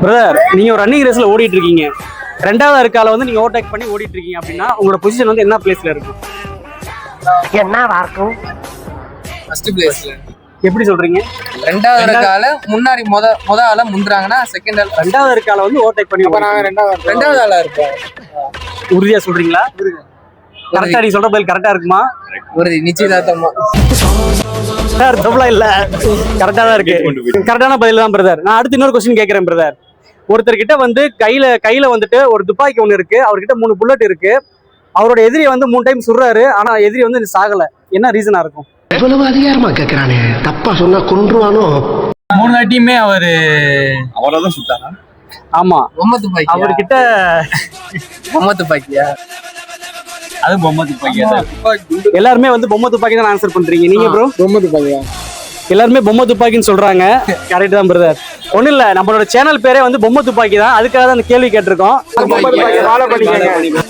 Brother, நீங்க ஒரு running ரேஸ்ல ஓடிட்டு இருக்கீங்க. ரெண்டாவது இருக்கால வந்து நீங்க ஓவர்டேக் பண்ணி ஓடிட்டு இருக்கீங்க அப்படின்னா உங்களோட பொசிஷன் வந்து என்ன பிளேஸ்ல இருக்கும்? என்னவா இருக்கும்? ஃபர்ஸ்ட் பிளேஸ்ல. எப்படி சொல்றீங்க? ரெண்டாவது இருக்கால முன்னாடி முத ஆள முந்துறாங்கன்னா செகண்ட் ஆள். ரெண்டாவது இருக்கால வந்து ஓவர்டேக் பண்ணி ரெண்டாவது ஆளா இருப்போம். உறுதியா சொல்றீங்களா? கரெக்டா நீ சொல்ற பதில் கரெக்டா இருக்குமா? உறுதி, நிச்சயதார்த்தமா. சார் தப்புலாம் இல்ல, கரெக்டா தான் இருக்கு. கரெக்டான பதில் தான் பிரதர். நான் அடுத்து இன்னொரு கொஸ்டின் கேட்கிறேன் பிரதர். ஒருத்தர்கிட்ட வந்து கையில வந்துட்டு ஒரு துப்பாக்கி ஒண்ணு இருக்கு, அவர்கிட்ட 3 புல்லட் இருக்கு. அவரோட எதிரியை வந்து 3 டைம் சுடுறாரு, ஆனா எதிரி வந்து சாகல. என்ன ரீசனா இருக்கும்? எவ்வளவு அதிகாரமா கேக்குறானே, தப்பா சொன்னா கொன்றுவானோ. 3 வாட்டியுமே அவரதான் சுட்டாரா? ஆமா, பொம்மை துப்பாக்கி. அவர்கிட்ட பொம்மை துப்பாக்கியா? அது பொம்மை துப்பாக்கியா? எல்லாருமே வந்து பொம்மை துப்பாக்கி தான் ஆன்சர் பண்றீங்க. நீங்க ப்ரோ? பொம்மை துப்பாக்கியா? எல்லாருமே பொம்மை துப்பாக்கின்னு சொல்றாங்க. கரெக்ட் தான் பிரதர். ஒண்ணும் இல்ல, நம்மளோட சேனல் பேரே வந்து பொம்மை துப்பாக்கி தான். அதுக்காக தான் அந்த கேள்வி கேட்டிருக்கோம். ஃபாலோ பண்ணிக்கங்க.